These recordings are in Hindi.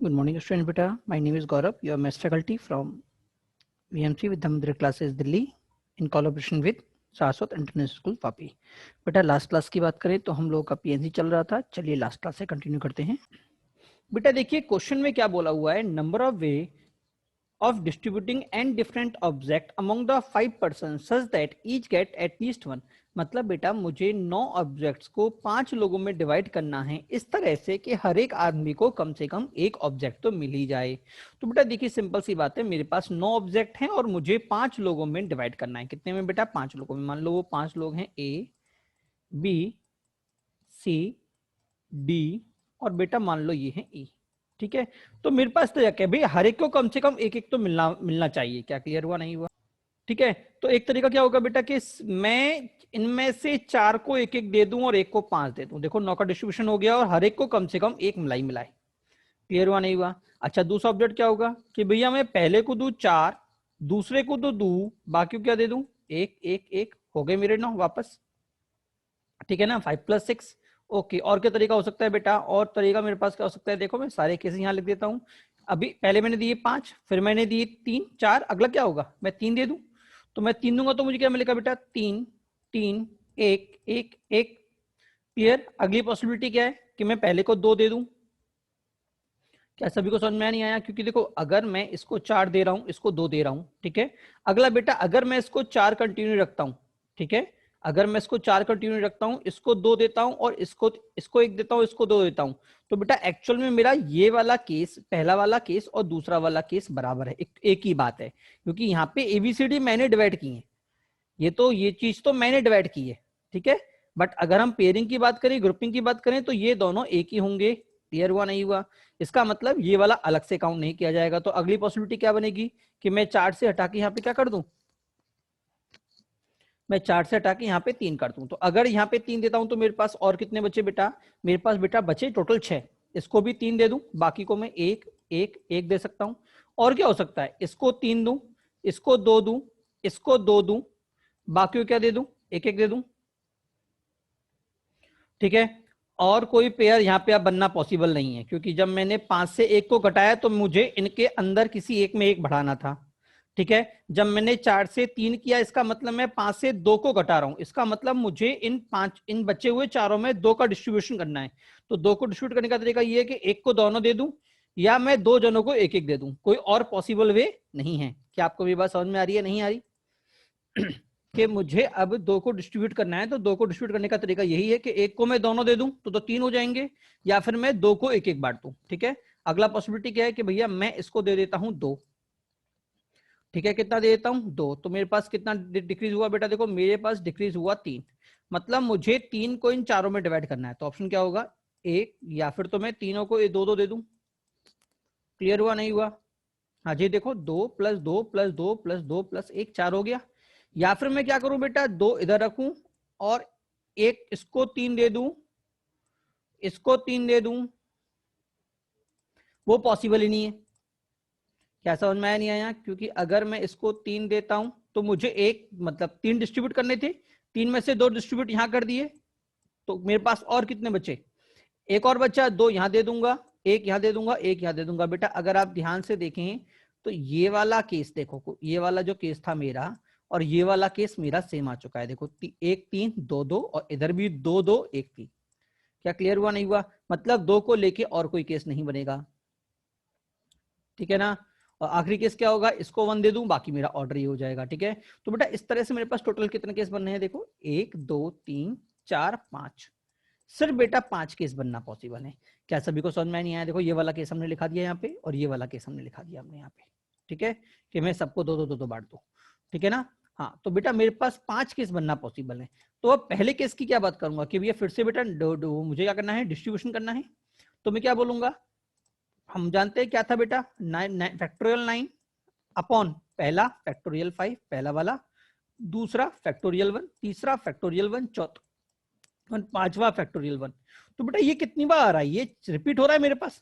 Good morning, student beta. My name is Gaurav, your maths faculty from VMC Vidyamandir classes Delhi in collaboration with Saraswat international school Vapi. बेटा लास्ट क्लास की बात करें तो हम लोग का पीएनसी चल रहा था। चलिए लास्ट क्लास से कंटिन्यू करते हैं। बेटा देखिए क्वेश्चन में क्या बोला हुआ है, number of way of distributing n different object among the 5 persons such that each get at least one। मतलब बेटा मुझे 9 ऑब्जेक्ट्स को 5 लोगों में डिवाइड करना है इस तरह से कि हर एक आदमी को कम से कम एक ऑब्जेक्ट तो मिल ही जाए। तो बेटा देखिए सिंपल सी बात है, मेरे पास 9 ऑब्जेक्ट हैं और मुझे 5 लोगों में डिवाइड करना है। कितने में बेटा? 5 लोगों में। मान लो वो 5 लोग हैं, ए बी सी डी और बेटा मान लो ये है ई। ठीक है, तो मेरे पास तो क्या है भाई, हर एक को कम से कम एक एक तो मिलना चाहिए। क्या क्लियर हुआ? नहीं हुआ? ठीक है, तो एक तरीका क्या होगा बेटा कि मैं इनमें से 4 को एक एक दे दूं और एक को 5 दे दूं। देखो 9 का डिस्ट्रीब्यूशन हो गया और हर एक को कम से कम एक मिलाए। क्लियर हुआ? नहीं हुआ? अच्छा, दूसरा ऑब्जेक्ट क्या होगा कि भैया मैं पहले को दूं 4, दूसरे को तो दूं, बाकी को क्या दे दूं? एक एक एक। हो गए मेरे 9 वापस। ठीक है ना, 5 + 6। ओके, और क्या तरीका हो सकता है बेटा? और तरीका मेरे पास क्या हो सकता है? देखो मैं सारे केसेस यहाँ लिख देता हूँ। अभी पहले मैंने दिए 5, फिर मैंने दिए 3 4, अगला क्या होगा? मैं 3 दे दूं। तो मैं 3 दूंगा तो मुझे क्या मिलेगा बेटा? 3 3 1 1 1। क्लियर? अगली पॉसिबिलिटी क्या है कि मैं पहले को 2 दे दूं। क्या सभी को समझ में नहीं आया? क्योंकि देखो अगर मैं इसको 4 दे रहा हूं, इसको 2 दे रहा हूं, ठीक है। अगला बेटा अगर मैं इसको 4 कंटिन्यू रखता हूं, ठीक है, अगर मैं इसको 4 कंटिन्यू रखता हूं, इसको 2 देता हूं और इसको इसको 1 देता हूं, इसको 2 देता हूं, तो बेटा एक्चुअल में मेरा ये वाला केस, पहला वाला केस और दूसरा वाला केस बराबर है, एक ही बात है। क्योंकि यहाँ पे एबीसीडी मैंने डिवाइड की है, ये चीज तो मैंने डिवाइड की है, ठीक है। बट अगर हम पेयरिंग की बात करें, ग्रुपिंग की बात करें, तो ये दोनों एक ही होंगे। क्लियर हुआ? नहीं हुआ? इसका मतलब ये वाला अलग से काउंट नहीं किया जाएगा। तो अगली पॉसिबिलिटी क्या बनेगी कि मैं 4 से हटा के यहाँ पे क्या कर दूं? मैं 4 से हटा के यहाँ पे 3 कर दूं। तो अगर यहाँ पे 3 देता हूं तो मेरे पास और कितने बचे बेटा? मेरे पास बेटा बचे टोटल 6। इसको भी 3 दे दूं, बाकी को मैं 1 1 1 दे सकता हूं। और क्या हो सकता है? इसको 3 दूं, इसको 2 दूं, इसको 2 दूं, बाकी को क्या दे दूं? 1 1 दे दूं। ठीक है, और कोई पेयर यहाँ पे अब बनना पॉसिबल नहीं है, क्योंकि जब मैंने 5 से 1 को घटाया तो मुझे इनके अंदर किसी एक में 1 बढ़ाना था। ठीक है, जब मैंने 4 से 3 किया, इसका मतलब मैं 5 से 2 को घटा रहा हूं, इसका मतलब मुझे इन बचे हुए चारों में 2 का डिस्ट्रीब्यूशन करना है। तो 2 को डिस्ट्रीब्यूट करने का तरीका ये है कि 1 को दोनों दे दूं या मैं 2 जनों को 1 1 दे दूं। कोई और पॉसिबल वे नहीं है। क्या आपको ये बात समझ में आ रही है? नहीं आ रही? कि मुझे अब 2 को डिस्ट्रीब्यूट करना है, तो 2 को डिस्ट्रीब्यूट करने का तरीका यही है कि 1 को मैं दोनों दे दूं तो 3 हो जाएंगे, या फिर मैं 2 को 1 1 बांट दूं। ठीक है, अगला पॉसिबिलिटी क्या है कि भैया मैं इसको दे देता हूं 2। ठीक है, कितना दे देता हूं? 2। तो मेरे पास कितना डिक्रीज हुआ बेटा? देखो मेरे पास डिक्रीज हुआ 3। मतलब मुझे 3 को इन चारों में डिवाइड करना है। तो ऑप्शन क्या होगा? 1, या फिर तो मैं तीनों को 2 2 दे दूं। क्लियर हुआ? नहीं हुआ? हाँ जी, देखो 2 + 2 + 2 + 2 + 1 4 हो गया। या फिर मैं क्या करूं बेटा? 2 इधर रखूं और एक इसको 3 दे दूं, इसको 3 दे दूं, वो पॉसिबल ही नहीं है। क्या समझ में आया? नहीं आया? क्योंकि अगर मैं इसको 3 देता हूं तो मुझे एक मतलब 3 डिस्ट्रीब्यूट करने थे, 3 में से 2 डिस्ट्रीब्यूट यहां कर दिए, तो मेरे पास और कितने बचे? एक और बच्चा, 2 यहां दे दूंगा, एक यहां दे दूंगा, एक यहां दे दूंगा। बेटा अगर आप ध्यान से देखें तो ये वाला केस देखो, ये वाला जो केस था मेरा और ये वाला केस मेरा सेम आ चुका है। देखो 1 3 2 2 और इधर भी 2 2 1 3। क्या क्लियर हुआ? नहीं हुआ? मतलब 2 को लेके और कोई केस नहीं बनेगा। ठीक है ना। और आखिरी केस क्या होगा? इसको 1 दे दूं, बाकी मेरा ऑर्डर ही हो जाएगा। ठीक है, तो बेटा इस तरह से मेरे पास टोटल कितने केस बनने हैं? देखो 1 2 3 4 5, सिर्फ बेटा 5 केस बनना पॉसिबल है। क्या सभी को समझ में नहीं आया? देखो ये वाला केस हमने लिखा दिया यहाँ पे और ये वाला केस हमने लिखा दिया हमने यहाँ पे। ठीक है, कि मैं सबको 2 2 2 2 बांट दूं। ठीक है ना। हाँ, तो बेटा मेरे पास 5 केस बनना पॉसिबल है। तो अब पहले केस की क्या बात करूंगा कि भैया फिर से बेटा मुझे क्या करना है? डिस्ट्रीब्यूशन करना है। तो मैं क्या बोलूंगा? हम जानते हैं क्या था बेटा? फैक्टोरियल 9 अपॉन पहला फैक्टोरियल 5, पहला वाला, दूसरा फैक्टोरियल 1, तीसरा फैक्टोरियल 1, चौथा 5वां फैक्टोरियल 1। तो बेटा ये कितनी बार आ रहा है? ये रिपीट हो रहा है मेरे पास।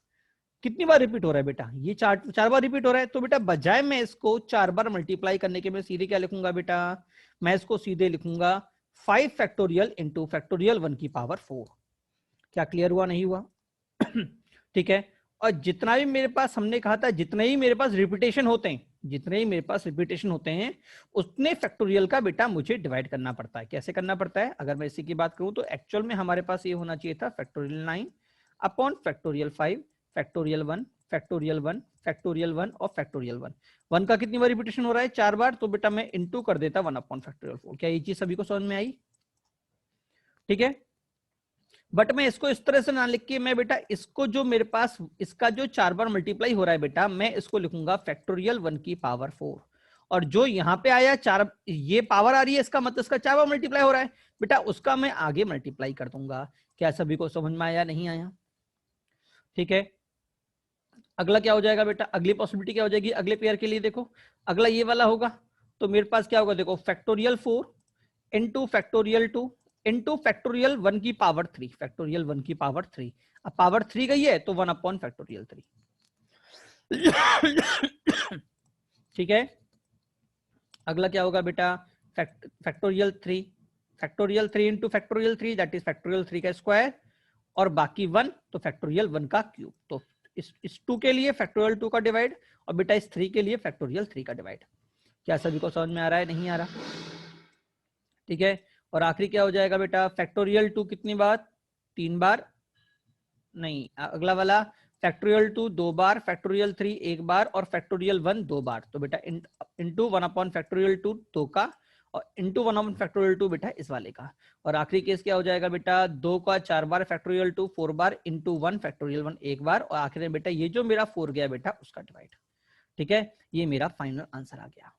कितनी बार रिपीट हो रहा है बेटा? ये 4 बार रिपीट हो रहा है। तो बेटा बजाय मैं इसको 4 बार मल्टीप्लाई करने के, मैं सीधे क्या लिखूंगा बेटा? मैं इसको सीधे लिखूंगा 5 फैक्टोरियल इंटू फैक्टोरियल 1 की पावर 4। क्या क्लियर हुआ? नहीं हुआ? ठीक है, और जितना भी मेरे पास, हमने कहा था जितने ही मेरे पास रिपीटेशन होते हैं, जितने ही मेरे पास रिपीटेशन होते हैं उतने फैक्टोरियल का बेटा मुझे डिवाइड करना पड़ता है। कैसे करना पड़ता है? अगर मैं इसी की बात करूं तो एक्चुअल में हमारे पास ये होना चाहिए था factorial 9 upon factorial 5 factorial 1 factorial 1 factorial 1 और फैक्टोरियल 1। 1 का कितनी बार रिपीटेशन हो रहा है? 4 बार, तो बेटा मैं इनटू कर देता 1 अपॉन फैक्टोरियल 4। क्या ये चीज सभी को समझ में आई? ठीक है, बट मैं इसको इस तरह से ना लिख के, मैं बेटा इसको जो मेरे पास इसका जो 4 बार मल्टीप्लाई हो रहा है बेटा, मैं इसको लिखूंगा फैक्टोरियल 1 की पावर 4। और जो यहां पे आया 4, ये पावर आ रही है, इसका मतलब इसका 4 बार मल्टीप्लाई हो रहा है बेटा, उसका मैं आगे मल्टीप्लाई कर दूंगा। क्या सभी को समझ में आया? नहीं आया? ठीक है, अगला क्या हो जाएगा बेटा? अगली पॉसिबिलिटी क्या हो जाएगी अगले पेयर के लिए? देखो अगला ये वाला होगा, तो मेरे पास क्या होगा? देखो factorial 4 into factorial 2 into factorial 1 की पावर 3, फैक्टोरियल 1 की पावर 3। अब पावर 3 गई है तो 1 अपॉन फैक्टोरियल 3। ठीक है, अगला क्या होगा बेटा? Factorial 3, factorial 3 into factorial 3 that is factorial 3 का स्क्वायर, और बाकी 1 तो फैक्टोरियल 1 का क्यूब। तो इस 2 के लिए फैक्टोरियल 2 का डिवाइड, और बेटा इस 3 के लिए फैक्टोरियल 3 का डिवाइड। क्या सभी को समझ में आ रहा है? नहीं आ रहा? ठीक है, और आखिरी क्या हो जाएगा बेटा? फैक्टोरियल 2 कितनी बार? 3 बार नहीं, अगला वाला फैक्टोरियल 2 2 बार, फैक्टोरियल 3 1 बार और फैक्टोरियल 1 2 बार। तो बेटा इंटू 1 अपॉन फैक्टोरियल 2 2 का, और इंटू 1 अपॉन फैक्टोरियल 2 बेटा इस वाले का। और आखिरी केस क्या हो जाएगा बेटा? 2 का 4 बार, फैक्टोरियल 2 4 बार, इंटू 1 फैक्टोरियल 1 1 बार, और आखिर में बेटा ये जो मेरा 4 गया बेटा उसका डिवाइड। ठीक है, ये मेरा फाइनल आंसर आ गया।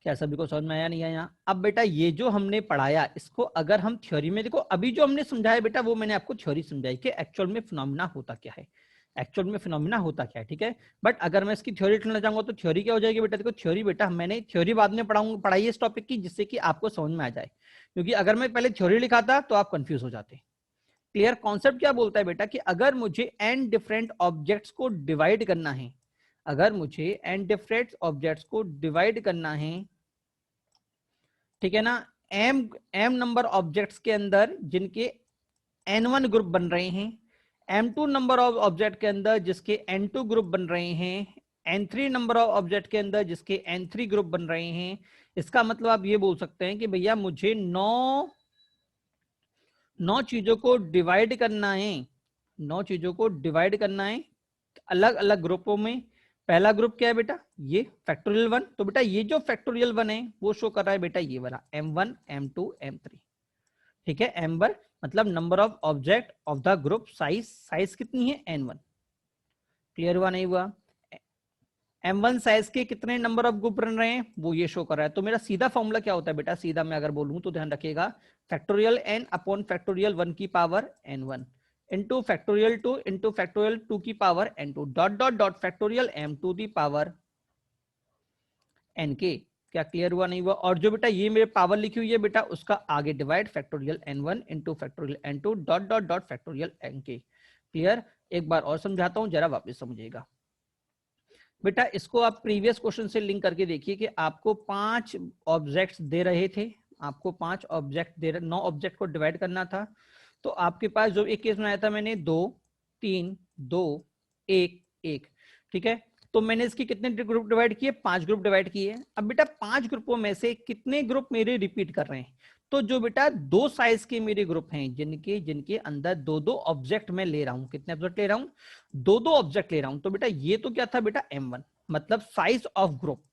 क्या सभी को समझ में आया? नहीं आया? अब बेटा ये जो हमने पढ़ाया इसको अगर हम थ्योरी में, देखो अभी जो हमने समझाया बेटा वो मैंने आपको थ्योरी समझाई कि एक्चुअल में फिनोमिना होता क्या है, एक्चुअल में फिनोमिना होता क्या है। ठीक है, बट अगर मैं इसकी थ्योरी लिखना चाहूंगा तो थ्योरी क्या हो जाएगी बेटा? देखो थ्योरी बेटा मैंने थ्योरी बाद में पढ़ाई है इस टॉपिक की, जिससे कि आपको समझ में आ जाए, क्योंकि अगर मैं पहले थ्योरी लिखाता तो आप कंफ्यूज हो जाते। क्लियर? कॉन्सेप्ट क्या बोलता है बेटा कि अगर मुझे n डिफरेंट ऑब्जेक्ट्स को डिवाइड करना है, अगर मुझे n डिफरेंट ऑब्जेक्ट्स को डिवाइड करना है, ठीक है ना, m नंबर ऑब्जेक्ट्स के अंदर जिनके n1 ग्रुप बन रहे हैं, m2 नंबर ऑफ ऑब्जेक्ट के अंदर जिसके n2 ग्रुप बन रहे हैं, n3 नंबर ऑफ ऑब्जेक्ट के अंदर जिसके n3 ग्रुप बन रहे हैं। इसका मतलब आप ये बोल सकते हैं कि भैया मुझे 9 चीजों को डिवाइड करना है, 9 चीजों को डिवाइड करना है अलग अलग ग्रुपों में। पहला ग्रुप क्या है बेटा? ये फैक्टोरियल 1। तो बेटा ये जो फैक्टोरियल 1 है वो शो कर रहा है बेटा ये वाला m1 m2 m3। ठीक है, m1 मतलब number of object of the group size, size कितनी है? n1। क्लियर हुआ नहीं हुआ? m1 साइज के कितने नंबर ऑफ ग्रुप बन रहे हैं वो ये शो कर रहा है। तो मेरा सीधा फॉर्मूला क्या होता है बेटा? सीधा मैं अगर बोलूं तो ध्यान रखिएगा, फैक्टोरियल n अपॉन फैक्टोरियल 1 की power n1 into factorial 2 into factorial 2 की power n2 dot dot dot factorial m to the power n के। क्या क्लियर हुआ नहीं हुआ? और जो बेटा ये मेरे पावर लिखी हुई है बेटा उसका आगे divide factorial n1 into factorial n2 dot dot dot factorial n के। क्लियर? एक बार और समझाता हूं, जरा वापस समझिएगा बेटा। इसको आप प्रीवियस क्वेश्चन से लिंक करके देखिए कि आपको 5 ऑब्जेक्ट्स दे रहे थे, आपको 5 ऑब्जेक्ट दे रहे, 9 ऑब्जेक्ट को डिवाइड करना था। तो आपके पास जो एक केस बनाया था मैंने 2 3 2 1 1। ठीक है, तो मैंने इसकी कितने ग्रुप डिवाइड किए? 5 ग्रुप डिवाइड किए। अब बेटा 5 ग्रुपों में से कितने ग्रुप मेरे रिपीट कर रहे हैं? तो जो बेटा 2 साइज के मेरे ग्रुप हैं जिनके जिनके अंदर 2-2 ऑब्जेक्ट मैं ले रहा हूं, कितने ऑब्जेक्ट ले रहा हूं? 2-2 ऑब्जेक्ट ले रहा हूं। तो बेटा ये तो क्या था बेटा? m1 मतलब साइज ऑफ ग्रुप।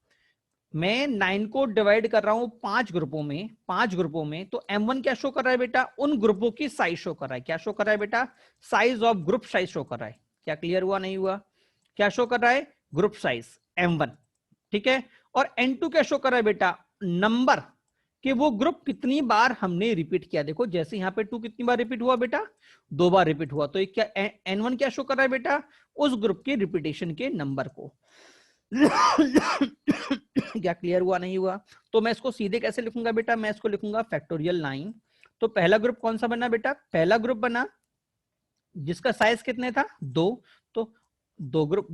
मैं 9 को डिवाइड कर रहा हूं 5 ग्रुपों में, 5 ग्रुपों में, तो m1 क्या शो कर रहा है बेटा? उन ग्रुपों की साइज शो कर रहा है। क्या शो कर रहा है बेटा? Size of group size show कर रहा है। क्या क्लियर हुआ नहीं हुआ? क्या शो कर रहा है? Group size m1। ठीक है, और n2 क्या शो कर रहा है बेटा? नंबर कि वो ग्रुप कितनी बार हमने रिपीट किया। देखो जैसे यहां पे 2 कितनी बार रिपीट हुआ बेटा? 2 बार रिपीट हुआ। तो एक क्या n1 क्या शो कर रहा है बेटा? उस ग्रुप के रिपीटेशन के नंबर को। क्या क्लियर हुआ नहीं हुआ? तो मैं इसको सीधे कैसे लिखूंगा बेटा? मैं इसको लिखूंगा फैक्टोरियल 9। तो पहला ग्रुप कौन सा बना बेटा? पहला ग्रुप बना जिसका साइज कितने था? 2। तो 2 ग्रुप,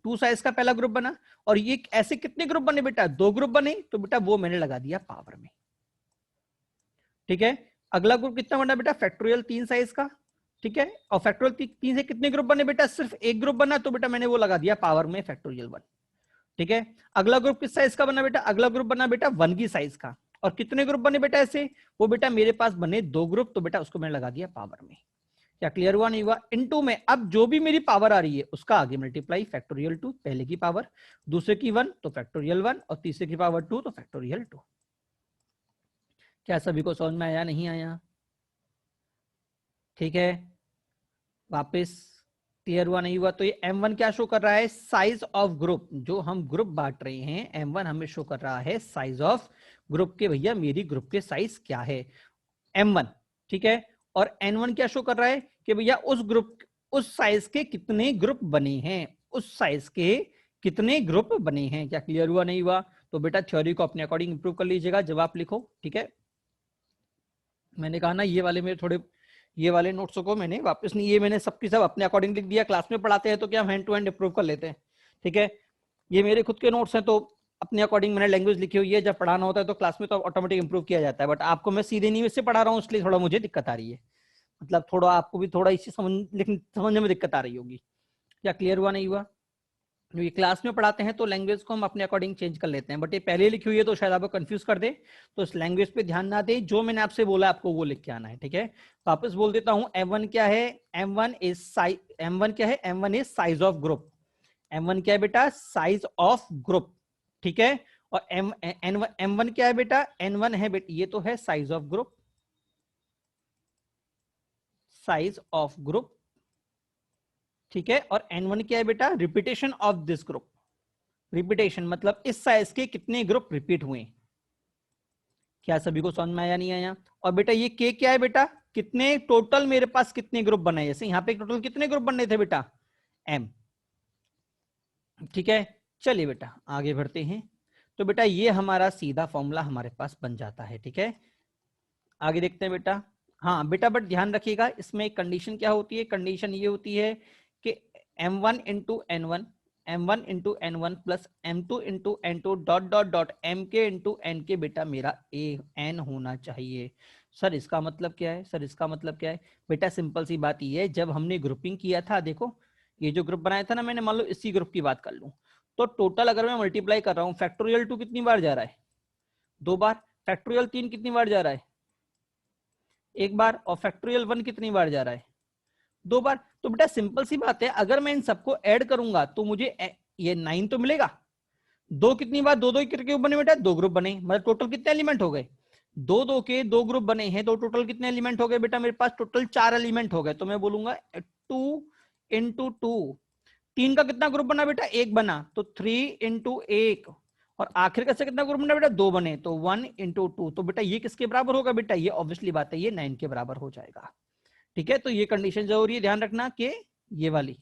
2 साइज का पहला ग्रुप बना। और ये ऐसे कितने ग्रुप बने बेटा? 2 ग्रुप बने। तो बेटा वो मैंने लगा दिया पावर में। ठीक है, अगला ग्रुप कितना बना बेटा? फैक्टोरियल 3 साइज का। ठीक है। और फैक्टोरियल 3 से कितने ग्रुप बने बेटा? सिर्फ एक ग्रुप बना, तो बेटा मैंने वो लगा दिया पावर में फैक्टोरियल 1। ठीक है। अगला ग्रुप किस साइज का बना बेटा? अगला ग्रुप बना बेटा 1 की साइज का। और कितने ग्रुप बने बेटा ऐसे? वो बेटा मेरे पास बने 2 ग्रुप, तो बेटा उसको मैंने लगा दिया पावर में। क्या क्लियर हुआ नहीं हुआ? इनटू में अब जो भी मेरी पावर आ रही है उसका आगे मल्टीप्लाई, फैक्टोरियल 2, पहले की पावर, दूसरे की 1 तो फैक्टोरियल 1, और तीसरे की पावर 2 तो फैक्टोरियल 2। क्या सभी को समझ में आया नहीं आया? ठीक है, वापस क्लियर हुआ नहीं हुआ? तो ये M1 क्या शो कर रहा है? Size of group. जो हम ग्रुप बांट रहे हैं M1 हमें शो कर रहा है साइज ऑफ ग्रुप के। भैया मेरी ग्रुप के साइज क्या है? M1। ठीक है। और N1 क्या शो कर रहा है कि भैया उस ग्रुप, उस साइज के कितने ग्रुप बने हैं, उस साइज के कितने ग्रुप बने हैं। क्या क्लियर हुआ नहीं हुआ? तो बेटा थ्योरी को अपने अकॉर्डिंग इंप्रूव कर लीजिएगा जब आप लिखो। ठीक है, मैंने कहा ना ये वाले मेरे थोड़े, ये वाले नोट्स को मैंने वापस नहीं, ये मैंने सबकी सब अपने अकॉर्डिंग लिख दिया। क्लास में पढ़ाते हैं तो क्या हम हैंड टू हैंड इंप्रूव कर लेते हैं। ठीक है, ये मेरे खुद के नोट्स हैं तो अपने अकॉर्डिंग मैंने लैंग्वेज लिखी हुई है। जब पढ़ाना होता है तो क्लास में तो ऑटोमेटिक इंप्रूव किया जाता है, बट आपको मैं सीधे नहीं से पढ़ा रहा हूँ इसलिए थोड़ा मुझे दिक्कत आ रही है। मतलब थोड़ा आपको भी थोड़ा इसी समझने में दिक्कत आ रही होगी। क्या क्लियर हुआ नहीं हुआ? ये क्लास में पढ़ाते हैं तो लैंग्वेज को हम अपने अकॉर्डिंग चेंज कर लेते हैं, बट ये पहले लिखी हुई है तो शायद आपको कंफ्यूज कर दे, तो इस लैंग्वेज पे ध्यान ना दे। जो मैंने आपसे बोला आपको वो लिख के आना है। ठीक है, वापस बोल देता हूं, M1 क्या है? M1 इज साइज, M1 क्या है? M1 is size of group. M1 क्या है बेटा? Size of group. ठीक है, और M1 क्या है बेटा? N1 है बेटा, ये तो है size of group, size of group. ठीक है, और N1 क्या है बेटा? Repetition of this group. Repetition मतलब इस साइज के कितने ग्रुप रिपीट हुए। क्या सभी को समझ में आया नहीं आया? और बेटा ये के क्या है बेटा? कितने टोटल मेरे पास कितने ग्रुप बने? जैसे यहाँ पे टोटल कितने ग्रुप बनने थे बेटा? M। ठीक है, चलिए बेटा आगे बढ़ते हैं। तो बेटा ये हमारा सीधा फॉर्मूला हमारे पास बन जाता है। ठीक है, आगे देखते हैं बेटा। हाँ बेटा, बट ध्यान रखिएगा इसमें एक कंडीशन क्या होती है? कंडीशन ये होती है कि M1 into N1, M1 into N1 plus M2 into N2 dot dot dot MK into NK बेटा मेरा N होना चाहिए। सर इसका मतलब क्या है? सर इसका मतलब क्या है? बेटा सिंपल सी बात ये है, जब हमने ग्रुपिंग किया था, देखो ये जो ग्रुप बनाया था ना मैंने, मान लो इसी ग्रुप की बात कर लूं, तो टोटल अगर मैं मल्टीप्लाई कर रहा हूं, फैक्टोरियल 2 कितनी बार जा रहा है? 2 बार। फैक्टोरियल 3 कितनी बार जा रहा है? 1 बार। और फैक्टोरियल 1 कितनी बार जा रहा है? 2 बार। तो बेटा सिंपल सी बात है, अगर मैं इन सबको ऐड करूंगा तो मुझे ये 9 तो मिलेगा। दो कितनी बार? दो दो करके बने बेटा, 2 ग्रुप बने, मतलब टोटल कितने एलिमेंट हो गए? 2 2 के 2 ग्रुप बने हैं, तो टोटल कितने एलिमेंट हो गए बेटा? मेरे पास टोटल 4 एलिमेंट हो गए। तो मैं बोलूंगा 2 इंटू 2। 3 का कितना ग्रुप बना बेटा? 1 बना, तो 3 इंटू 1। और आखिर का से कितना ग्रुप बना बेटा? 2 बने, तो 1 इंटू 2। तो बेटा ये किसके बराबर होगा बेटा? ये ऑब्वियसली बात है, ये 9 के बराबर हो जाएगा। ठीक है, तो ये कंडीशन जरूरी है, ध्यान रखना कि ये वाली।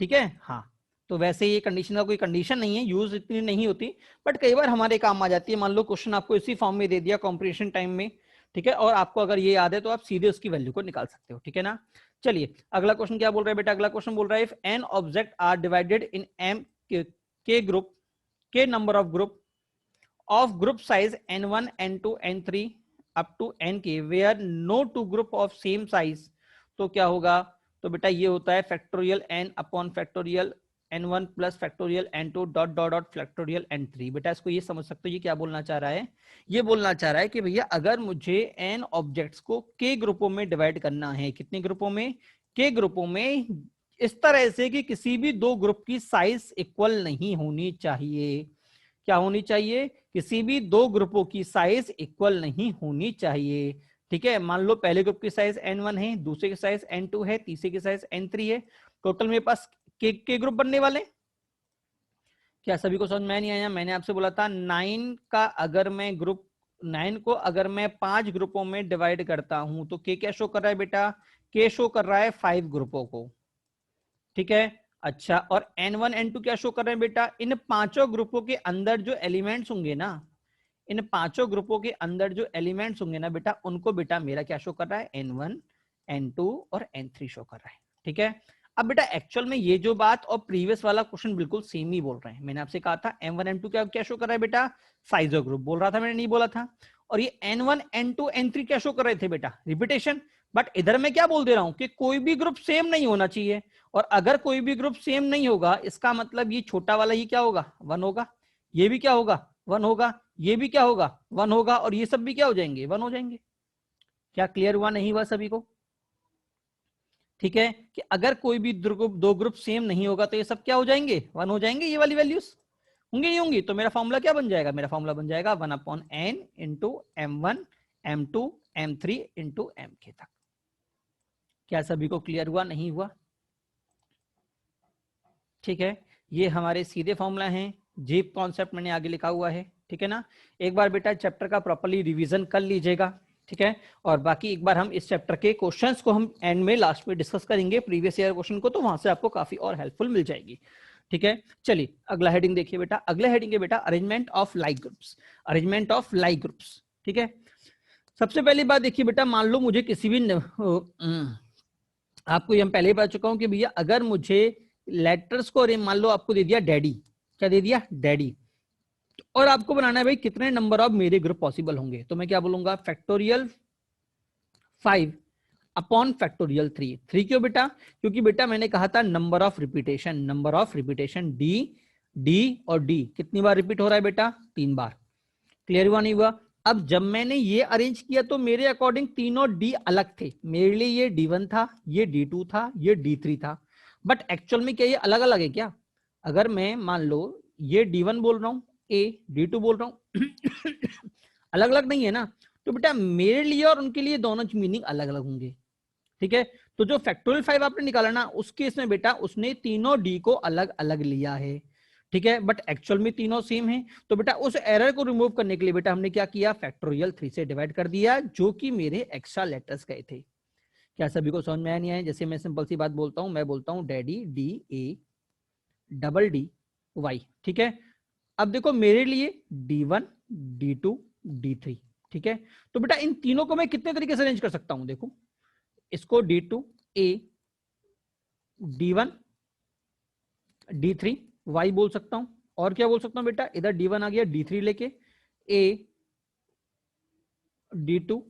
ठीक है, हाँ। तो वैसे ये कंडीशन का कोई कंडीशन नहीं है, यूज इतनी नहीं होती, बट कई बार हमारे काम आ जाती है। मान लो क्वेश्चन आपको इसी फॉर्म में दे दिया कॉम्प्रिहेंशन टाइम में, ठीक है, और आपको अगर ये याद है तो आप सीधे उसकी वैल्यू को निकाल सकते हो। ठीक है ना? चलिए अगला क्वेश्चन क्या बोल रहा है बेटा? अगला क्वेश्चन बोल रहा है if N object are divided in M के group, K number of group of group size n1 n2 n3 up to nk where no two group of same size, तो क्या होगा? तो बेटा ये होता है factorial n upon factorial n1 plus factorial n2 dot dot dot factorial n3। बेटा इसको ये समझ सकते हो, ये क्या बोलना चाह रहा है? ये बोलना चाह रहा है कि भैया अगर मुझे n ऑब्जेक्ट्स को k ग्रुपों में डिवाइड करना है, कितने ग्रुपों में? k ग्रुपों में, इस तरह से कि किसी भी 2 ग्रुप की साइज इक्वल नहीं होनी चाहिए। क्या होनी चाहिए? किसी भी 2 ग्रुपों की साइज इक्वल नहीं होनी चाहिए। ठीक है, मान लो पहले ग्रुप की साइज n1 है, दूसरे की साइज n2 है, तीसरे की साइज n3 है, टोटल मेरे पास के ग्रुप बनने वाले। क्या सभी को समझ में नहीं आया? मैंने आपसे बोला था 9 का अगर मैं ग्रुप, 9 को अगर मैं 5 ग्रुपों में डिवाइड करता हूं तो के क्या शो कर रहा है बेटा? के शो कर रहा है 5 ग्रुपों को। ठीक है, अच्छा, और n1 n2 क्या शो कर रहे हैं बेटा? इन पांचों ग्रुपों के अंदर जो एलिमेंट्स होंगे ना, इन पांचों ग्रुपों के अंदर जो एलिमेंट्स होंगे ना बेटा, उनको बेटा मेरा क्या शो कर रहा है? n1 n2 और n3 शो कर रहा है। ठीक है, अब बेटा एक्चुअल में ये जो बात और प्रीवियस वाला क्वेश्चन बिल्कुल सेम ही बोल रहे हैं। मैंने आपसे कहा था m1 m2 क्या क्या शो कर रहा है बेटा? साइज ऑफ ग्रुप बोल रहा था, मैंने नहीं बोला था। और ये n1 n2 n3 क्या शो कर रहे थे बेटा? रिपीटेशन। बट इधर मैं क्या बोल दे रहा हूं कि कोई भी ग्रुप सेम नहीं होना चाहिए, और अगर कोई भी ग्रुप सेम नहीं होगा इसका मतलब ये छोटा वाला ही क्या होगा, 1 होगा, ये भी क्या होगा, 1 होगा, ये भी क्या होगा, 1 होगा, और ये सब भी क्या हो जाएंगे, 1 हो जाएंगे। क्या क्लियर हुआ, नहीं हुआ सभी को? ठीक है, कि अगर कोई भी दो ग्रुप सेम नहीं होगा तो ये सब क्या हो जाएंगे, 1 हो जाएंगे, ये वाली वैल्यूज होंगी नहीं होंगी। तो मेरा फॉर्मूला क्या बन जाएगा, मेरा फॉर्मूला बन जाएगा 1/n into m1 m2 m3 into mk तक। क्या सभी को क्लियर हुआ, नहीं हुआ? ठीक है, ये हमारे सीधे फॉर्मूला हैं, जीप कॉन्सेप्ट मैंने आगे लिखा हुआ है। ठीक है ना, एक बार बेटा चैप्टर का प्रॉपर्ली रिवीजन कर लीजिएगा। ठीक है, और बाकी एक बार हम इस चैप्टर के क्वेश्चंस को हम एंड में लास्ट में डिस्कस करेंगे, प्रीवियस ईयर क्वेश्चन को, तो वहां से आपको काफी और हेल्पफुल मिल जाएगी। ठीक है, चलिए अगला हेडिंग देखिए बेटा। अगला हेडिंग है बेटा arrangement of like groups, arrangement of like groups. ठीक है, सबसे पहली बात देखिए बेटा, मान लो मुझे किसी भी आपको ये हम पहले ही बता चुका हूं कि भैया अगर मुझे लेटर्स को मान लो आपको दे दिया डैडी, क्या दे दिया, डैडी, और आपको बनाना है भाई कितने नंबर ऑफ मेरे ग्रुप पॉसिबल होंगे, तो मैं क्या बोलूंगा, फैक्टोरियल 5 अपॉन फैक्टोरियल 3। 3 क्यों बेटा, क्योंकि बेटा मैंने कहा था number of repetition, number of repetition D, D और डी कितनी बार रिपीट हो रहा है बेटा, 3 बार। क्लियर हुआ, नहीं हुआ? अब जब मैंने ये अरेंज किया तो मेरे अकॉर्डिंग तीनों डी अलग थे, मेरे लिए ये D1 था, ये D2 था, ये D3 था, बट एक्चुअल में क्या ये अलग अलग है क्या? अगर मैं मान लो ये D1 बोल रहा हूं, A D2 बोल रहा हूं अलग अलग नहीं है ना, तो बेटा मेरे लिए और उनके लिए दोनों मीनिंग अलग अलग होंगे। ठीक है, तो जो फैक्टोरियल 5 आपने निकाला ना, उस केस में बेटा उसने तीनों डी को अलग अलग लिया है। ठीक है, बट एक्चुअल में तीनों सेम है, तो बेटा उस एरर को रिमूव करने के लिए बेटा हमने क्या किया, फैक्टोरियल 3 से डिवाइड कर दिया, जो कि मेरे एक्स्ट्रा लेटर्स गए थे। क्या सभी को समझ में आया, नहीं आया? जैसे मैं सिंपल सी बात बोलता हूं, मैं बोलता हूं daddy D A double D Y। ठीक है, अब देखो मेरे लिए D1 D2 D3। ठीक है, तो बेटा इन तीनों को मैं कितने तरीके से अरेंज कर सकता हूं, देखो इसको D2 A D1 D3 Y बोल सकता हूं, और क्या बोल सकता हूं बेटा, इधर D1 आ गया, D3 लेके A D2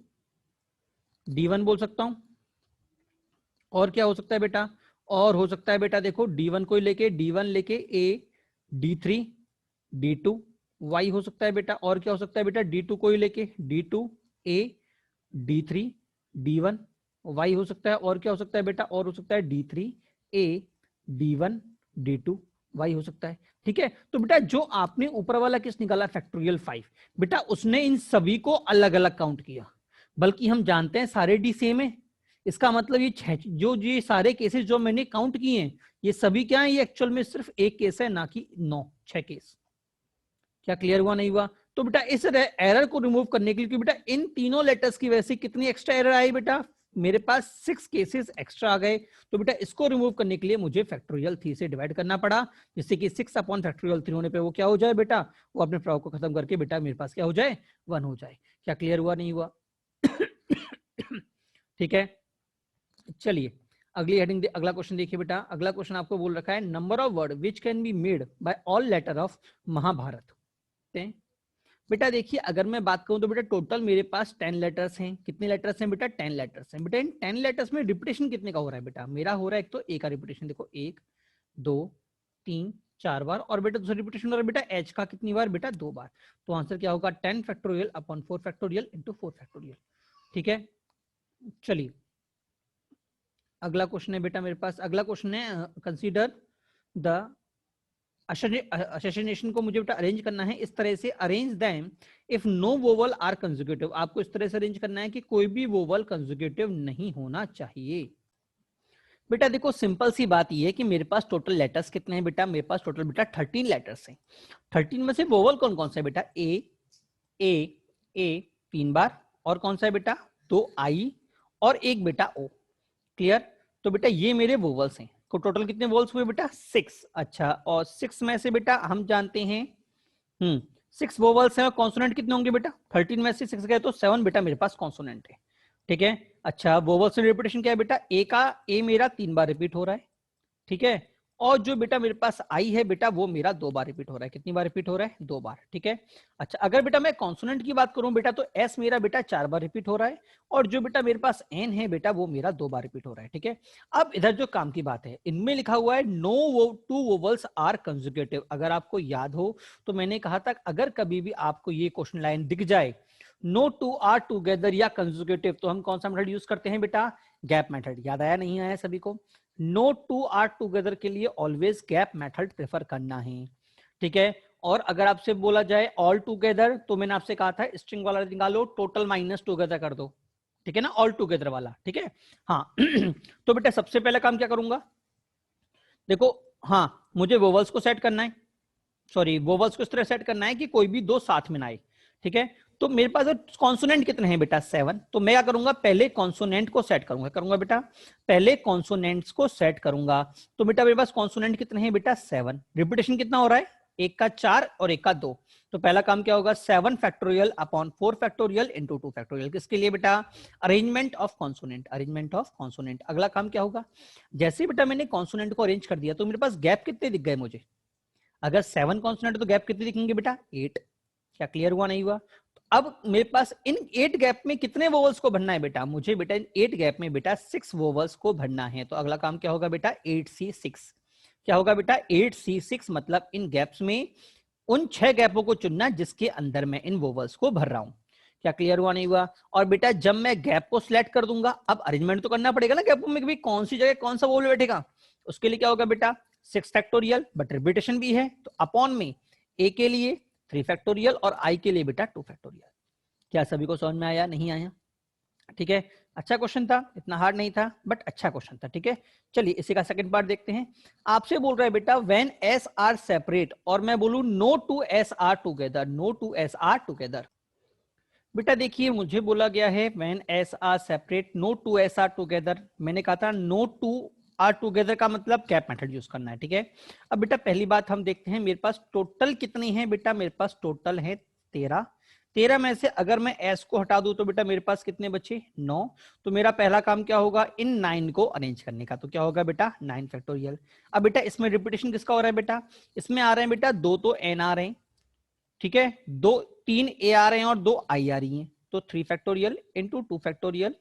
D1 बोल सकता हूं, और क्या हो सकता है बेटा, और हो सकता है बेटा देखो D1 को लेके A D3 D2 Y हो सकता है बेटा, और क्या हो सकता है बेटा, D2 को लेके D2 A D3 D1 Y हो सकता है, और क्या हो सकता है बेटा, और हो सकता है D3 A D1 D2 Y हो सकता है। ठीक है, तो बेटा जो आपने ऊपर वाला केस निकाला फैक्टोरियल 5, बेटा उसने इन सभी को अलग अलग काउंट किया, बल्कि हम जानते हैं सारे डी सेम है, इसका मतलब ये जो ये सारे केसेस जो मैंने काउंट किए हैं ये सभी क्या है, ये एक्चुअल में सिर्फ एक केस है, ना कि 6 केस। क्या क्लियर हुआ, नहीं हुआ? तो बेटा इस एरर को रिमूव करने के लिए, बेटा इन तीनों लेटर्स की वजह से कितनी एक्स्ट्रा एरर आई बेटा, मेरे पास 6 केसेस एक्स्ट्रा आ गए, तो बेटा इसको रिमूव करने के लिए मुझे फैक्टोरियल 3 से डिवाइड करना पड़ा, जिससे कि 6 अपॉन फैक्टोरियल 3 होने पे वो क्या हो जाए बेटा, वो अपने प्रॉब्लम को खत्म करके बेटा मेरे पास क्या हो जाए, 1 हो जाए। क्या क्लियर हुआ, नहीं हुआ? ठीक है, चलिए अगली हेडिंग अगला क्वेश्चन देखिए बेटा। अगला क्वेश्चन आपको बोल रखा है number of word which can be made by all letter of Mahabharata. बेटा देखिए अगर मैं बात करूं तो बेटा टोटल मेरे पास 10 लेटर्स हैं। कितने लेटर्स हैं बेटा, 10 लेटर्स हैं। बेटा इन 10 लेटर्स में रिपीटेशन कितने का हो रहा है बेटा, मेरा हो रहा है एक तो ए का रिपीटेशन, देखो 1 2 3 4 बार, और बेटा दूसरा रिपीटेशन हो रहा है बेटा एच का कितनी बार बेटा, 2 बार। तो आंसर क्या होगा, 10 factorial upon 4 factorial into 4 factorial. ठीक है, चलिए अगला क्वेश्चन है बेटा मेरे पास। अगला क्वेश्चन है कंसीडर द असेसिनेशन को मुझे बेटा अरेंज करना है इस तरह से, arrange them if no vowel are consecutive. आपको इस तरह से अरेंज करना है कि कोई भी वोवल कंसेक्यूटिव नहीं होना चाहिए। बेटा देखो सिंपल सी बात ये है कि मेरे पास टोटल लेटर्स कितने हैं बेटा, मेरे पास टोटल बेटा 13 लेटर्स हैं। 13 में से वोवल कौन कौन सा है बेटा, ए 3 बार, और कौन सा है बेटा 2 आई और 1 बेटा ओ। क्लियर, तो बेटा ये मेरे वोवल्स हैं। तो टोटल कितने वोवल्स हुए बेटा 6। अच्छा, और 6 में से बेटा हम जानते हैं 6 वोवल्स हैं, और कॉन्सोनेंट कितने होंगे बेटा, 13 में से 6 गए तो 7 बेटा मेरे पास कॉन्सोनेंट है। ठीक है, अच्छा वोवल्स में रिपीटेशन क्या है बेटा, ए मेरा 3 बार रिपीट हो रहा है। ठीक है, और जो बेटा मेरे पास आई है बेटा वो मेरा 2 बार रिपीट हो रहा है। कितनी बार रिपीट हो रहा है? 2 बार। ठीक है। अच्छा, अगर बेटा मैं कॉन्सोनेंट की बात करूं बेटा तो एस मेरा बेटा 4 बार रिपीट हो रहा है, और जो बेटा मेरे पास एन है बेटा वो मेरा 2 बार रिपीट हो रहा है। ठीक है। अब इधर जो काम की बात है, इनमें लिखा हुआ है no two vowels are consecutive. अगर आपको याद हो तो मैंने कहा था अगर कभी भी आपको ये क्वेश्चन लाइन दिख जाए नो टू आर टूगेदर या कंसेक्यूटिव, तो हम कौन सा मेथड यूज करते हैं बेटा? Gap method. याद आया नहीं आया सभी को? नो टू आर टूगेदर के लिए ऑलवेज गैप मेथड प्रेफर करना है। ठीक है। और अगर आपसे बोला जाए ऑल टूगेदर, तो मैंने आपसे कहा था स्ट्रिंग वाला निकालो, टोटल माइनस टूगेदर कर दो। ठीक है ना, ऑल टूगेदर वाला। ठीक है। हाँ तो बेटा सबसे पहला काम क्या करूंगा? देखो, हाँ मुझे वोवल्स को सेट करना है, सॉरी वोवल्स को इस तरह सेट करना है कि कोई भी दो साथ में ना आए। ठीक है। तो मेरे पास कॉन्सोनेंट कितने हैं बेटा? 7। तो मैं क्या करूंगा? पहले कॉन्सोनेंट को सेट करूंगा बेटा, पहले कॉन्सोनेंट्स को सेट करूंगा। तो बेटा मेरे पास कॉन्सोनेंट कितने हैं बेटा? 7। रिपीटेशन कितना हो रहा है? एक का 4 और एक का 2। तो पहला काम क्या होगा? 7 factorial upon 4 factorial into 2 factorial. किसके लिए बेटा? Arrangement of consonant, arrangement of consonant. अगला काम क्या होगा? जैसे बेटा मैंने कॉन्सोनेंट को अरेंज कर दिया तो मेरे पास गैप कितने दिख गए मुझे? अगर 7 कॉन्सोनेंट तो गैप कितने दिखेंगे बेटा? 8। क्या क्लियर हुआ नहीं हुआ? तो अब मेरे पास इन 8 गैप में कितने वोवल्स को भरना है बेटा? मुझे बेटा इन 8 गैप में बेटा 6 वोवल्स को भरना है। तो अगला काम क्या होगा बेटा? 8C6। क्या होगा बेटा? 8C6। मतलब इन गैप्स में उन 6 गैपों को चुनना जिसके अंदर मैं इन वोवल्स को भर रहा हूं। क्या क्लियर हुआ नहीं हुआ? और बेटा जब मैं गैप को सिलेक्ट कर दूंगा, अब अरेंजमेंट तो करना पड़ेगा ना गैपों में, कौन सी जगह कौन सा वोवल बैठेगा। उसके लिए क्या होगा बेटा? 6 फैक्टोरियल, बट रिपीटेशन भी है तो अपॉन में ए के लिए 3 फैक्टोरियल और आई के लिए बेटा 2 फैक्टोरियल। क्या सभी को समझ में आया नहीं आया? ठीक है। अच्छा क्वेश्चन था, इतना हार्ड नहीं था बट अच्छा क्वेश्चन था। ठीक है। चलिए इसी का सेकंड पार्ट देखते हैं। आपसे बोल रहा है बेटा व्हेन एस आर सेपरेट, और मैं बोलूं no two S are together, no two S are together. बेटा देखिए मुझे बोला गया है when S are separate no two S are together. मैंने कहा था नो टू आर टूगेदर का मतलब गैप मेथड यूज करना है। ठीक है। अब बेटा पहली बात हम देखते हैं मेरे पास टोटल कितने हैं बेटा? मेरे पास टोटल है 13। 13 में से अगर मैं एस को हटा दूं तो बेटा मेरे पास कितने बचे? 9। तो मेरा पहला काम क्या होगा? इन 9 को अरेंज करने का। तो क्या होगा बेटा? 9 फैक्टोरियल। अब बेटा इसमें रिपीटेशन किसका हो रहा है बेटा? इसमें आ रहे हैं बेटा 2 तो एन आ रहे हैं। ठीक है। 3 ए आ रहे हैं और 2 आई आ रही हैं। तो 3 factorial into 2 factorial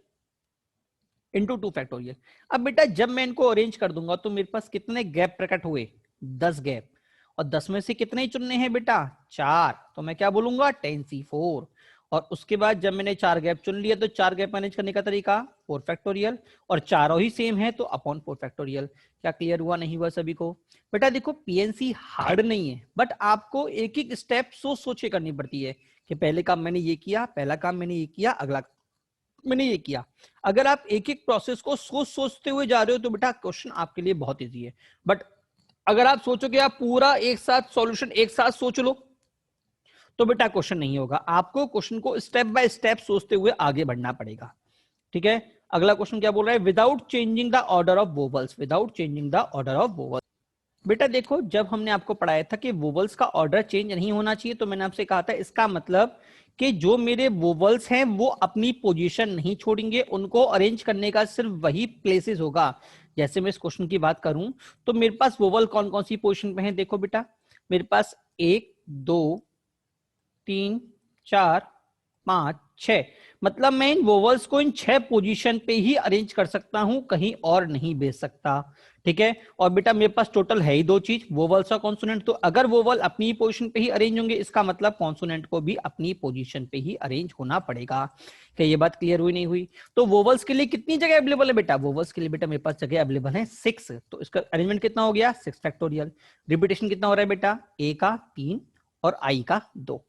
into 2 factorial. अब बेटा जब मैं इनको अरेंज कर दूंगा तो मेरे पास कितने गैप प्रकट हुए? 10 गैप। और 10 में से कितने ही चुनने हैं बेटा? 4। तो मैं क्या बोलूंगा? 10C4। और उसके बाद जब मैंने 4 गैप चुन लिया तो 4 गैप मैनेज करने का तरीका 4 फैक्टोरियल, और चारों ही सेम है तो अपॉन 4 फैक्टोरियल। क्या क्लियर हुआ नहीं हुआ सभी को? बेटा देखो पीएनसी हार्ड नहीं है, बट आपको एक एक स्टेप सोच सोच के करनी पड़ती है कि पहले काम मैंने ये किया, पहला काम मैंने ये किया, अगला मैंने ये किया। अगर आप एक एक प्रोसेस को सोचते हुए जा रहे हो तो बेटा क्वेश्चन आपके लिए बहुत इजी है। बट अगर आप सोचोगे आप पूरा एक साथ सॉल्यूशन एक साथ सोच लो तो बेटा क्वेश्चन नहीं होगा। आपको क्वेश्चन को स्टेप बाय स्टेप सोचते हुए आगे बढ़ना पड़ेगा। ठीक है। अगला क्वेश्चन क्या बोल रहा है? Without changing the order of vowels, without changing the order of vowels. बेटा देखो जब हमने आपको पढ़ाया था कि वोवल्स का ऑर्डर चेंज नहीं होना चाहिए, तो मैंने आपसे कहा था इसका मतलब कि जो मेरे वोवल्स हैं वो अपनी पोजीशन नहीं छोड़ेंगे, उनको अरेंज करने का सिर्फ वही प्लेसेस होगा। जैसे मैं इस क्वेश्चन की बात करूं तो मेरे पास वोवल कौन कौन सी पोजीशन पे है? देखो बेटा मेरे पास 1 2 3 4 5 6, मतलब मैं इन वोवल्स को इन 6 पोजीशन पे ही अरेंज कर सकता हूं, कहीं और नहीं भेज सकता। ठीक है। और बेटा मेरे पास टोटल है ही 2 चीज, वोवल्स और कॉन्सोनेंट। तो अगर वोवल अपनी पोजीशन पे ही अरेंज होंगे इसका मतलब कॉन्सोनेंट को भी अपनी पोजीशन पे ही अरेंज होना पड़ेगा। क्या ये बात क्लियर हुई नहीं हुई? तो वोवल्स के लिए कितनी जगह अवेलेबल है बेटा? वोवल्स के लिए बेटा मेरे पास जगह अवेलेबल है 6। तो इसका अरेंजमेंट कितना हो गया? 6 फैक्टोरियल। रिपीटेशन कितना हो रहा है बेटा? ए का 3 और आई का 2।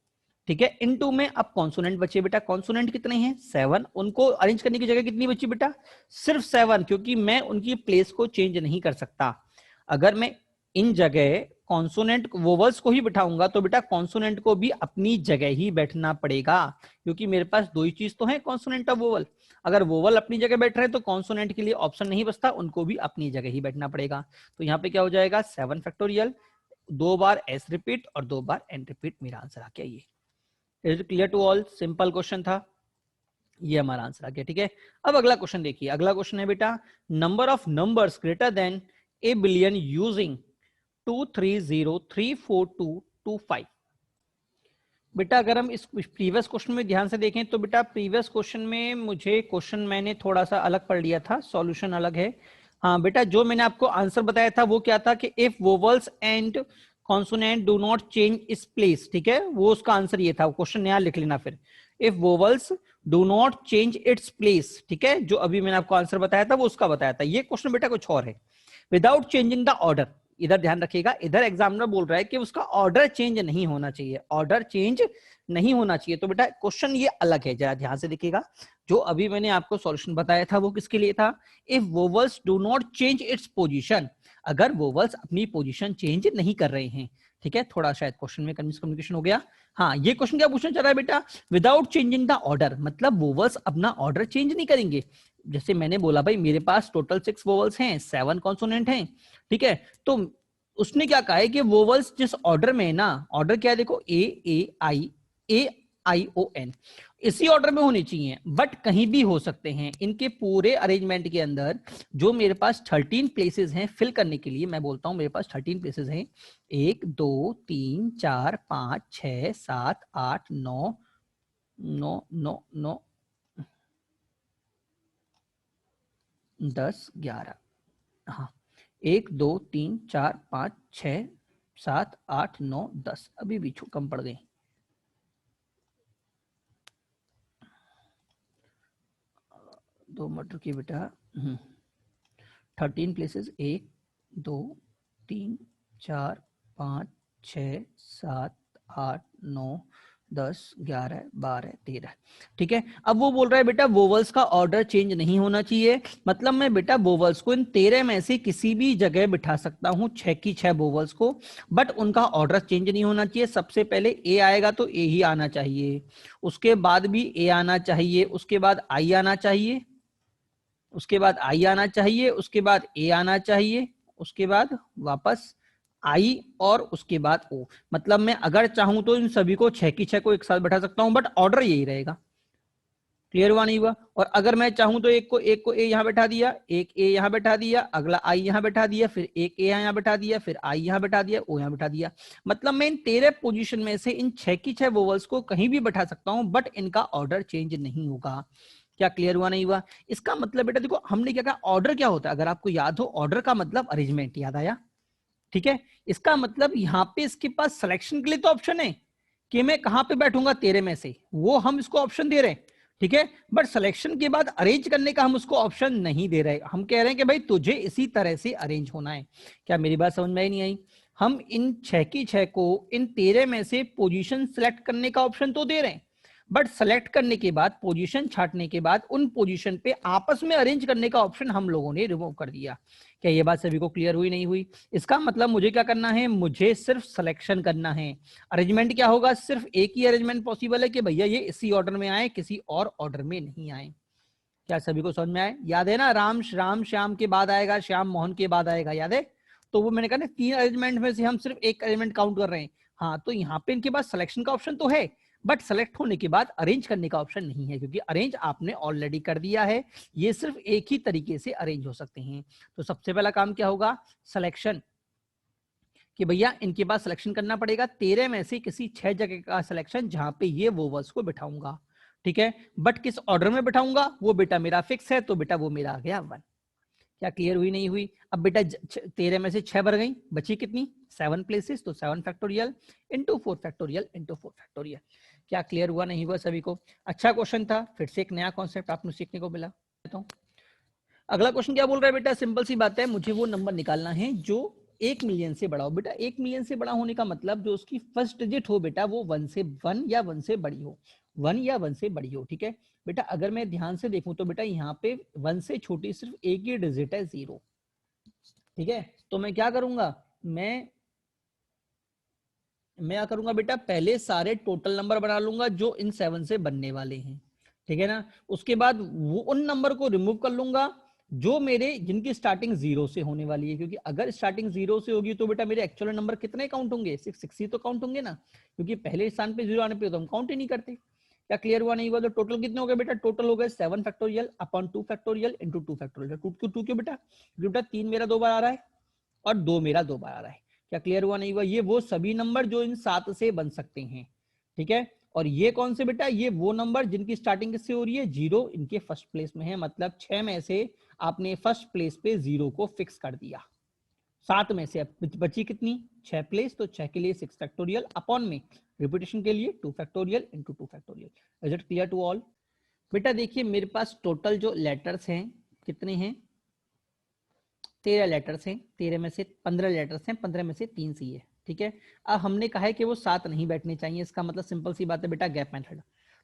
ठीक है। इन 2 में अब कॉन्सोनेंट बचे बेटा, कॉन्सोनेंट कितने हैं? 7। उनको अरेंज करने की जगह कितनी बची बेटा? सिर्फ 7, क्योंकि मैं उनकी प्लेस को चेंज नहीं कर सकता। अगर मैं इन जगह कॉन्सोनेंट वोवल्स को ही बिठाऊंगा तो बेटा कॉन्सोनेंट को भी अपनी जगह ही बैठना पड़ेगा, क्योंकि मेरे पास 2 ही चीज तो है, कॉन्सोनेंट और वोवल। अगर वोवल अपनी जगह बैठ रहे हैं तो कॉन्सोनेंट के लिए ऑप्शन नहीं बचता, उनको भी अपनी जगह ही बैठना पड़ेगा। तो यहाँ पे क्या हो जाएगा? 7 फैक्टोरियल, 2 बार एस रिपीट और 2 बार एन रिपीट। मेरा आंसर आ गया ये। Is clear to all? Simple question था, ये हमारा आंसर आ गया। ठीक है। अब अगला क्वेश्चन देखिए। अगला क्वेश्चन है बेटा number of numbers greater than A billion using 230342225। बेटा अगर हम इस प्रीवियस क्वेश्चन में ध्यान से देखें तो बेटा प्रीवियस क्वेश्चन में मुझे क्वेश्चन मैंने थोड़ा सा अलग पढ़ लिया था, सॉल्यूशन अलग है। हाँ बेटा, जो मैंने आपको आंसर बताया था वो क्या था कि if vowels and consonant do not change its place, ठीक है, वो उसका आंसर ये था। क्वेश्चन नया लिख लेना फिर, if vowels do not change its place, ठीक है, जो अभी मैंने आपको आंसर बताया था वो उसका बताया था। ये क्वेश्चन बेटा कुछ और है, विदाउट चेंजिंग द ऑर्डर। इधर ध्यान रखिएगा, इधर एग्जामिनर बोल रहा है कि उसका ऑर्डर चेंज नहीं होना चाहिए, ऑर्डर चेंज नहीं होना चाहिए। तो बेटा क्वेश्चन ये अलग है, जरा ध्यान से देखिएगा। जो अभी मैंने आपको सॉल्यूशन बताया था वो किसके लिए था, if vowels do not change its position, अगर वोवल्स अपनी पोजीशन चेंज नहीं कर रहे हैं, ठीक है। थोड़ा शायद क्वेश्चन में मिसकम्युनिकेशन हो गया। हाँ, ये क्वेश्चन क्या पूछना चाह रहा है बेटा, विदाउट चेंजिंग द ऑर्डर, मतलब वोवल्स अपना ऑर्डर चेंज नहीं करेंगे। जैसे मैंने बोला भाई मेरे पास टोटल 6 वोवल्स हैं, 7 कॉन्सोनेंट हैं, ठीक है। तो उसने क्या कहा है कि वोवल्स जिस ऑर्डर में है ना, ऑर्डर क्या है देखो, ए आई ओ एन, इसी ऑर्डर में होनी चाहिए, बट कहीं भी हो सकते हैं। इनके पूरे अरेंजमेंट के अंदर जो मेरे पास 13 प्लेसेस हैं फिल करने के लिए, मैं बोलता हूं मेरे पास 13 प्लेसेस हैं, 1 2 3 4 5 6 7 8 9 9 9 9 10 11, हाँ 1 2 3 4 5 6 7 8 9 10, अभी भी कम पड़ गई। 2 मटर की बेटा 13 प्लेसेस, 1 2 3 4 5 6 7 8 9 10 11 12 13, ठीक है। अब वो बोल रहा है बेटा वोवल्स का ऑर्डर चेंज नहीं होना चाहिए, मतलब मैं बेटा वोवल्स को इन 13 में से किसी भी जगह बिठा सकता हूं, 6 की 6 वोवल्स को, बट उनका ऑर्डर चेंज नहीं होना चाहिए। सबसे पहले ए आएगा तो ए ही आना चाहिए, उसके बाद भी ए आना चाहिए, उसके बाद आई आना चाहिए, उसके बाद आई आना चाहिए, उसके बाद ए आना चाहिए, उसके बाद वापस आई, और उसके बाद ओ। मतलब मैं अगर चाहूं तो इन सभी को 6 की 6 को एक साथ बैठा सकता हूं, बट ऑर्डर यही रहेगा। क्लियर हुआ नहीं हुआ? और अगर मैं चाहूं तो एक को ए यहां बैठा दिया, एक ए यहां बैठा दिया, अगला आई यहां बैठा दिया, फिर एक ए यहां बैठा दिया, फिर आई यहां बैठा दिया, ओ यहां बैठा दिया। मतलब मैं इन 13 पोजीशन में से इन 6 की 6 वोवल्स को कहीं भी बैठा सकता हूं, बट इनका ऑर्डर चेंज नहीं होगा। क्या क्लियर हुआ नहीं हुआ? इसका मतलब बेटा देखो, हमने क्या कहा, ऑर्डर क्या होता है, अगर आपको याद हो, ऑर्डर का मतलब अरेंजमेंट, याद आया? ठीक है। इसका मतलब यहां पे इसके पास सिलेक्शन के लिए तो ऑप्शन है कि मैं कहां पे बैठूंगा 13 में से, वो हम इसको ऑप्शन दे रहे हैं, ठीक है। बट सिलेक्शन के बाद अरेंज करने का हम उसको ऑप्शन नहीं दे रहे, हम कह रहे हैं कि भाई तुझे इसी तरह से अरेंज होना है। क्या मेरी बात समझ में आई नहीं आई? हम इन 6 की 6 को इन 13 में से पोजीशन सिलेक्ट करने का ऑप्शन तो दे रहे हैं, बट सेलेक्ट करने के बाद, पोजीशन छांटने के बाद, उन पोजीशन पे आपस में अरेंज करने का ऑप्शन हम लोगों ने रिमूव कर दिया। क्या ये बात सभी को क्लियर हुई नहीं हुई? इसका मतलब मुझे क्या करना है, मुझे सिर्फ सिलेक्शन करना है। अरेंजमेंट क्या होगा, सिर्फ एक ही अरेंजमेंट पॉसिबल है कि भैया ये इसी ऑर्डर में आए, किसी और ऑर्डर में नहीं आए। क्या सभी को समझ में आए? याद है ना, राम राम श्याम के बाद आएगा, श्याम मोहन के बाद आएगा, याद है? तो वो मैंने कहा ना, 3 अरेंजमेंट में से हम सिर्फ एक अरेंजमेंट काउंट कर रहे हैं। हाँ, तो यहाँ पे इनके पास सिलेक्शन का ऑप्शन तो है, बट सेलेक्ट होने के बाद अरेंज करने का ऑप्शन नहीं है, क्योंकि अरेंज आपने ऑलरेडी कर दिया है। ये सिर्फ एक ही तरीके से अरेंज हो सकते हैं। तो सबसे पहला काम क्या होगा, सिलेक्शन, कि भैया इनके पास सिलेक्शन करना पड़ेगा 13 में से किसी 6 जगह का सिलेक्शन, जहां पे ये वोवल्स को बिठाऊंगा, ठीक है। बट किस ऑर्डर में बिठाऊंगा वो बेटा मेरा फिक्स है, तो बेटा वो मेरा आ गया 1। क्या क्लियर हुई नहीं हुई? अब बेटा 13 में से 6 भर गई, बची कितनी, 7 प्लेसेस, तो 7 factorial into 4 factorial into 4 factorial. क्या क्लियर हुआ नहीं हुआ सभी को? अच्छा क्वेश्चन था, फिर से एक नया कॉन्सेप्ट आपको सीखने को मिला। तो अगला क्वेश्चन क्या बोल रहा है बेटा, सिंपल सी बात है, मुझे वो नंबर निकालना है जो 1 मिलियन से बड़ा हो। बेटा 1 मिलियन से बड़ा होने का मतलब जो उसकी फर्स्ट डिजिट हो बेटा वो 1 या 1 से बड़ी हो, 1 या 1 से बड़ी हो, ठीक है। बेटा अगर मैं ध्यान से देखूं तो बेटा यहाँ पे 1 से छोटी सिर्फ एक ही डिजिट है, 0, ठीक है। तो मैं क्या करूंगा, मैं क्या करूंगा बेटा, पहले सारे टोटल नंबर बना लूंगा जो इन 7 से बनने वाले हैं, ठीक है ना। उसके बाद वो उन नंबर को रिमूव कर लूंगा जो मेरे, जिनकी स्टार्टिंग 0 से होने वाली है, क्योंकि अगर स्टार्टिंग 0 से होगी तो बेटा मेरे एक्चुअल नंबर कितने काउंट होंगे, 6 ही तो काउंट होंगे ना, क्योंकि पहले स्थान पे 0 आने पे तो हम काउंट ही नहीं करते। क्या क्लियर हुआ नहीं हुआ? तो टोटल कितने हो गए बेटा, टोटल हो गए 7 factorial upon 2 factorial into 2 factorial. 2 क्यों बेटा, क्योंकि बेटा 3 मेरा 2 बार आ रहा है, और 2 मेरा 2 बार आ रहा है। क्या क्लियर हुआ नहीं हुआ? ये वो सभी नंबर जो इन 7 से बन सकते हैं, ठीक है। और ये कौन से बेटा? ये वो नंबर जिनकी स्टार्टिंग किससे हो रही है? 0, इनके फर्स्ट प्लेस में है, मतलब 6 में से आपने फर्स्ट प्लेस पे 0 को फिक्स कर दिया। 7 में से अब बची कितनी? 6 प्लेस, तो 6 के लिए 6 फैक्टोरियल अपॉन में रिपीटेशन के लिए 2 factorial into 2 factorial. Is it clear to all? बेटा देखिए मेरे पास टोटल जो लेटर्स हैं कितने हैं? 13 लेटर्स हैं। 13 में से 15 लेटर्स हैं, 15 में से 3 सी है, ठीक है। अब हमने कहा है कि वो 7 नहीं बैठने चाहिए, इसका मतलब सिंपल सी बात है बेटा, गैप मेथड।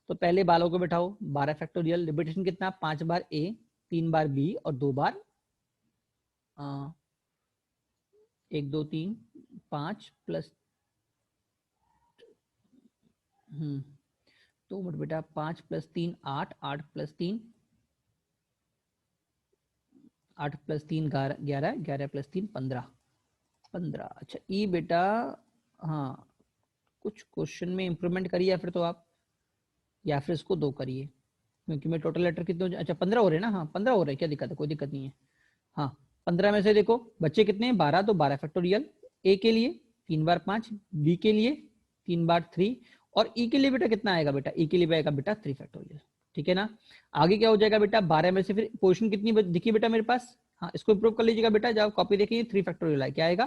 तो पहले बालों को बैठाओ, 12 फैक्टोरियल, रिपीटेशन कितना? 5 बार ए, 3 बार बी और 2 बार 1 2 3 5 प्लस 2 मिनट बेटा, 5 प्लस 3 8, 8 प्लस 3 8 प्लस 3 11, 11 प्लस 3 15, 15। अच्छा ई बेटा, हाँ कुछ क्वेश्चन में इंप्रूवमेंट करिए या फिर तो आप, या फिर इसको 2 करिए, क्योंकि मैं टोटल लेटर कितने, अच्छा 15 हो रहे हैं ना? हाँ 15 हो रहे हैं, क्या दिक्कत है? कोई दिक्कत नहीं है। हाँ 15 में से देखो बच्चे कितने हैं? 12, तो 12 फैक्टोरियल। ए के लिए 3 बार 5, बी के लिए 3 बार 3, और ई के लिए बेटा कितना आएगा? बेटा ई के लिए आएगा बेटा 3 फैक्टोरियल, ठीक है ना। आगे क्या हो जाएगा बेटा? 12 में से फिर पोजीशन कितनी दिखी बेटा मेरे पास? हाँ इसको इंप्रूव कर लीजिएगा बेटा, जब कॉपी देखिए 3 फैक्टोरियल है, क्या आएगा?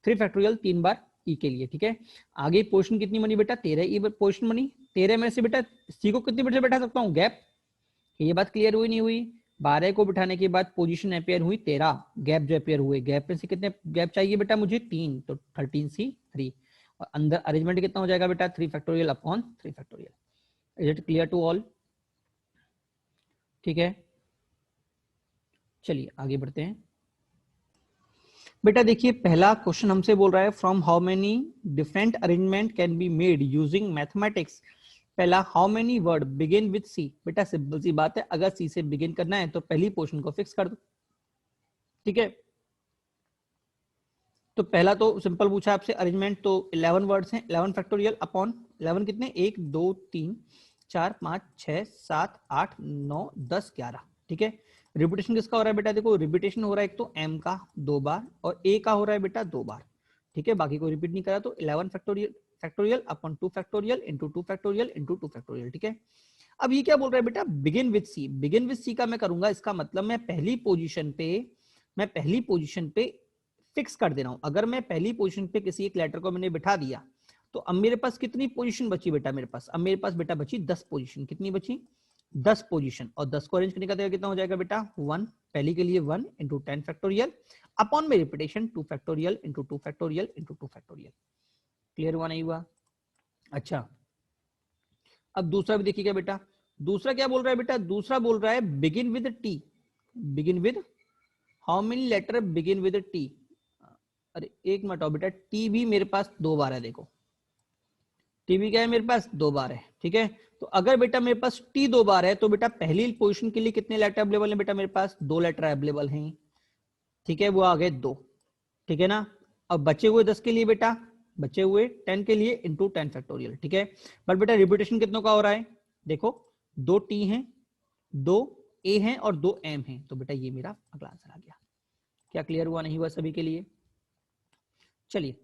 3 फैक्टोरियल 3 बार ई के लिए, ठीक है। आगे पोजीशन कितनी बनी बेटा? 13 ई पोजीशन बनी। 13 में से बेटा सी को कितनी से बैठा सकता हूँ? गैप। ये बात क्लियर हुई नहीं हुई? 12 को बिठाने के बाद पोजीशन अपेयर हुई 13, गैप जो अपेयर हुए, गैप में से कितने गैप चाहिए बेटा मुझे? 3, तो 13 सी 3, और अंदर अरेंजमेंट कितना हो जाएगा बेटा? 3 factorial upon 3 factorial. Is it clear to all? ठीक है, चलिए आगे बढ़ते हैं। बेटा देखिए पहला क्वेश्चन हमसे बोल रहा है, from how many different arrangement can be made using mathematics. पहला, how many word begin with C. बेटा सिंपल सी बात है, अगर सी से बिगिन करना है तो पहली पोर्शन को फिक्स कर दो, ठीक है। तो पहला तो सिंपल पूछा आपसे अरेंजमेंट, तो 11 वर्ड्स हैं, 11 फैक्टोरियल अपॉन 11 कितने? 1 2 3 4 5 6 7 8 9 10 11, ठीक है। रिपीटेशन किसका हो रहा है बेटा? देखो रिपीटेशन हो रहा है एक तो m का 2 बार और a का हो रहा है बेटा 2 बार, ठीक है। बाकी को रिपीट नहीं करा, तो 11 factorial upon 2 factorial into 2 factorial into 2 factorial, ठीक है। अब ये क्या बोल रहा है बेटा? Begin with C. Begin with C का मैं करूंगा, इसका मतलब मैं पहली पोजीशन पे फिक्स कर दे रहा हूं। अगर मैं पहली पोजीशन पे किसी एक लेटर को मैंने बिठा दिया, तो अब मेरे पास कितनी पोजीशन बची बेटा? मेरे पास अब मेरे पास बेटा बची 10 पोजीशन। कितनी बची? 10 पोजीशन। और 10 को अरेंज करने का तरीका कितना हो जाएगा बेटा? 1, पहली के लिए 1 इंटू 10 फैक्टोरियल अपॉन में repetition 2 factorial into 2 factorial into 2 factorial. Clear हुआ नहीं हुआ? अच्छा अब दूसरा भी देखिएगा बेटा, दूसरा क्या बोल रहा है बेटा? दूसरा बोल रहा है begin with T. Begin with, how many letter begin with T? अरे एक मिनट आओ बेटा, टी भी मेरे पास 2 बार है, देखो टी भी क्या है मेरे पास? 2 बार है, ठीक है। तो अगर बेटा मेरे पास टी 2 बार है, तो बेटा पहली पोजीशन के लिए कितने लेटर अवेलेबल है बेटा? मेरे पास 2 लेटर अवेलेबल हैं, ठीक है, वो आ गए 2, ठीक है ना। अब बचे हुए 10 के लिए बेटा, बचे हुए 10 के लिए इंटू 10 फैक्टोरियल, ठीक है। बट बेटा रिपीटेशन कितनों का हो रहा है? देखो 2 टी हैं, 2 ए हैं और 2 एम हैं, तो बेटा ये मेरा अगला आंसर आ गया। क्या क्लियर हुआ नहीं हुआ सभी के लिए? चलिए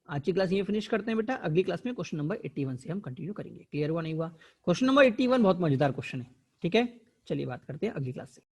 आज की क्लास ये फिनिश करते हैं बेटा, अगली क्लास में क्वेश्चन नंबर 81 से हम कंटिन्यू करेंगे। क्लियर हुआ नहीं हुआ? क्वेश्चन नंबर 81 बहुत मजेदार क्वेश्चन है, ठीक है। चलिए बात करते हैं अगली क्लास से।